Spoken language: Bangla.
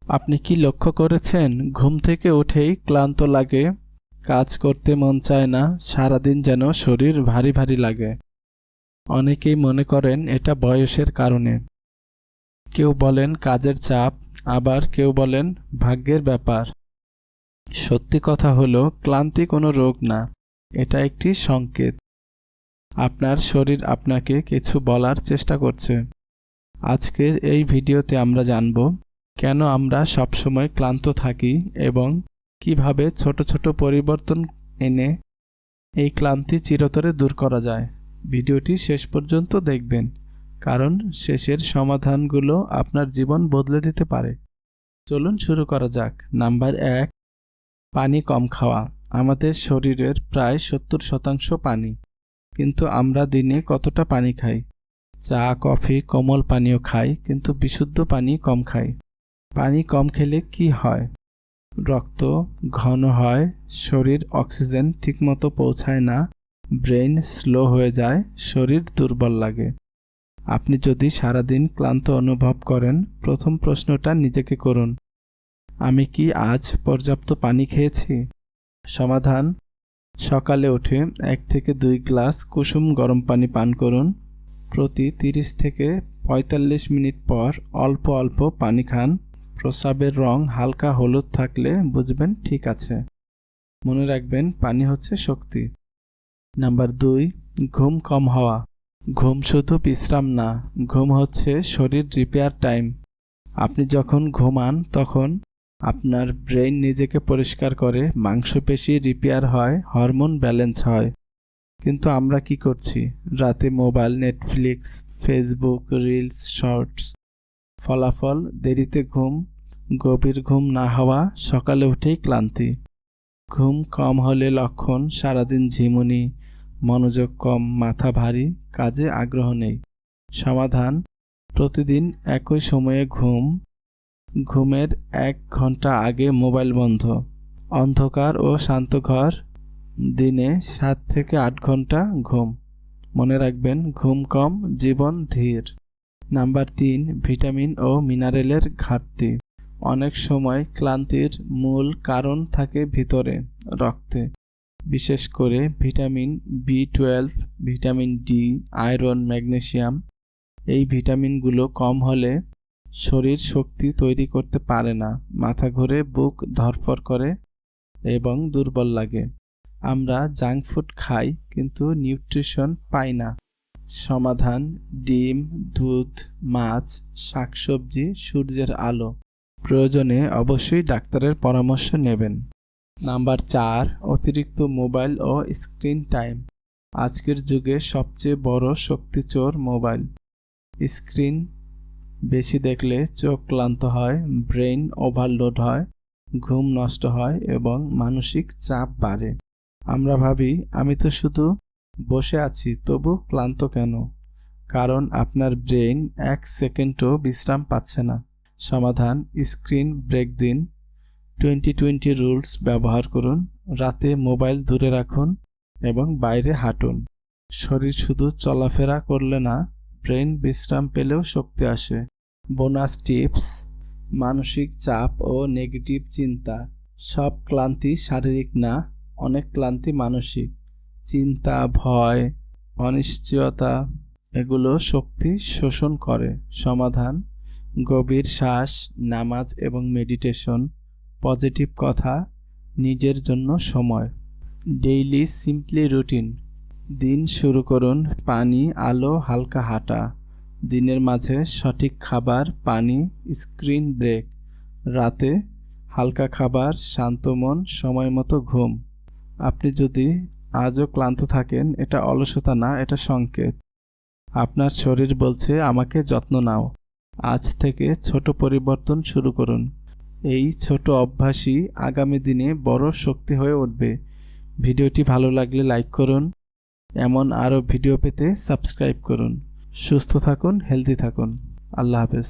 আপনি কি লক্ষ্য করেছেন, ঘুম থেকে উঠেই ক্লান্ত লাগে, কাজ করতে মন চায় না, সারাদিন যেন শরীর ভারী ভারী লাগে। অনেকেই মনে করেন এটা বয়সের কারণে। কেউ বলেন কাজের চাপ, আবার কেউ বলেন ভাগ্যের ব্যাপার। সত্যি কথা হলো, ক্লান্তি কোনো রোগ না, এটা একটি সংকেত। আপনার শরীর আপনাকে কিছু বলার চেষ্টা করছে। আজকের এই ভিডিওতে আমরা জানব কেন আমরা সবসময় ক্লান্ত থাকি এবং কিভাবে ছোট ছোট পরিবর্তন এনে এই ক্লান্তি চিরতরে দূর করা যায়। ভিডিওটি শেষ পর্যন্ত দেখবেন, কারণ শেষের সমাধানগুলো আপনার জীবন বদলে দিতে পারে। চলুন শুরু করা যাক। নাম্বার 1, পানি কম খাওয়া। আমাদের শরীরের প্রায় 70% পানি, কিন্তু আমরা দিনে কতটা পানি খাই? চা, কফি, কোমল পানীয় খাই, কিন্তু বিশুদ্ধ পানি কম খাই। পানি কম খেলে কি হয়? রক্ত ঘন হয়, শরীর অক্সিজেন ঠিকমতো পৌঁছায় না, ব্রেন স্লো হয়ে যায়, শরীর দুর্বল লাগে। আপনি যদি সারাদিন ক্লান্ত অনুভব করেন, প্রথম প্রশ্নটা নিজেকে করুন, আমি কি আজ পর্যাপ্ত পানি খেয়েছি? সমাধান: সকালে উঠে 1 থেকে 2 গ্লাস কুসুম গরম পানি পান করুন। প্রতি 30 থেকে 45 মিনিট পর অল্প অল্প পানি খান। প্রস্রাবের রং হালকা হলুদ থাকলে বুঝবেন ঠিক আছে। মনে রাখবেন, পানি হচ্ছে শক্তি। নাম্বার 2, ঘুম কম হওয়া। ঘুম শুধু বিশ্রাম না, ঘুম হচ্ছে শরীর রিপেয়ার টাইম। আপনি যখন ঘুমান তখন আপনার ব্রেন নিজেকে পরিষ্কার করে, মাংসপেশি রিপেয়ার হয়, হরমোন ব্যালেন্স হয়। কিন্তু আমরা কি করছি? রাতে mobile, Netflix, Facebook, reels, shorts. ফলাফল দেরিতে ঘুম, গভীর ঘুম না হওয়া, সকালে উঠেই ক্লান্তি। ঘুম কম হলে লক্ষণ: সারাদিন ঝিমুনি, মনোযোগ কম, মাথা ভারী, কাজে আগ্রহ নেই। সমাধান: প্রতিদিন একই সময়ে ঘুম। ঘুমের 1 ঘন্টা আগে মোবাইল বন্ধ। অন্ধকার ও শান্ত ঘর। দিনে 7 থেকে 8 ঘন্টা ঘুম। মনে রাখবেন, ঘুম কম, জীবন ধীর। নাম্বার 3, ভিটামিন ও মিনারেলের ঘাটতি। অনেক সময় ক্লান্তির মূল কারণ থাকে ভিতরে, রক্তে। বিশেষ করে vitamin B12, vitamin D, iron, magnesium. এই ভিটামিনগুলো কম হলে শরীর শক্তি তৈরি করতে পারে না, মাথা ঘুরে, বুক ধড়ফড় করে এবং দুর্বল লাগে। আমরা জাঙ্ক ফুড খাই, কিন্তু নিউট্রিশন পাই না। সমাধান: ডিম, দুধ, মাছ, শাকসবজি, সূর্যের আলো। প্রয়োজনে অবশ্যই ডাক্তারের পরামর্শ নেবেন। নাম্বার 4, অতিরিক্ত মোবাইল ও স্ক্রিন টাইম। আজকের যুগে সবচেয়ে বড় শক্তিচোর মোবাইল। স্ক্রিন বেশি দেখলে চোখ ক্লান্ত হয়, ব্রেন ওভারলোড হয়, ঘুম নষ্ট হয় এবং মানসিক চাপ বাড়ে। আমরা ভাবি, আমি তো শুধু বসে আছি, তবু ক্লান্ত কেন? কারণ আপনার ব্রেন 1 সেকেন্ডও বিশ্রাম পাচ্ছে না। সমাধান: স্ক্রিন ব্রেক দিন। 20-20 রুলস ব্যবহার করুন। রাতে মোবাইল দূরে রাখুন এবং বাইরে হাঁটুন। শরীর শুধু চলাফেরা করলে না, ব্রেন বিশ্রাম পেলেও শক্তি আসে। বোনাস টিপস: মানসিক চাপ ও নেগেটিভ চিন্তা। সব ক্লান্তি শারীরিক না, অনেক ক্লান্তি মানসিক। চিন্তা, ভয়, অনিশ্চয়তা, এগুলো শক্তি শোষণ করে। সমাধান: গভীর শ্বাস, নামাজ এবং মেডিটেশন, পজিটিভ কথা, নিজের জন্য সময়। Daily simply routine. দিন শুরু করুন পানি, আলো, হালকা হাঁটা। দিনের মাঝে সঠিক খাবার, পানি, স্ক্রিন ব্রেক। রাতে হালকা খাবার, শান্ত মন, সময় মতো ঘুম। আপনি যদি আজও ক্লান্ত থাকেন, এটা অলসতা না, এটা সংকেত। আপনার শরীর বলছে, আমাকে যত্ন নাও। আজ থেকে ছোট পরিবর্তন শুরু করুন। এই ছোট অভ্যাসই আগামী দিনে বড় শক্তি হয়ে উঠবে। ভিডিওটি ভালো লাগলে লাইক করুন। এমন আরও ভিডিও পেতে সাবস্ক্রাইব করুন। সুস্থ থাকুন, হেলদি থাকুন। আল্লাহ হাফেজ।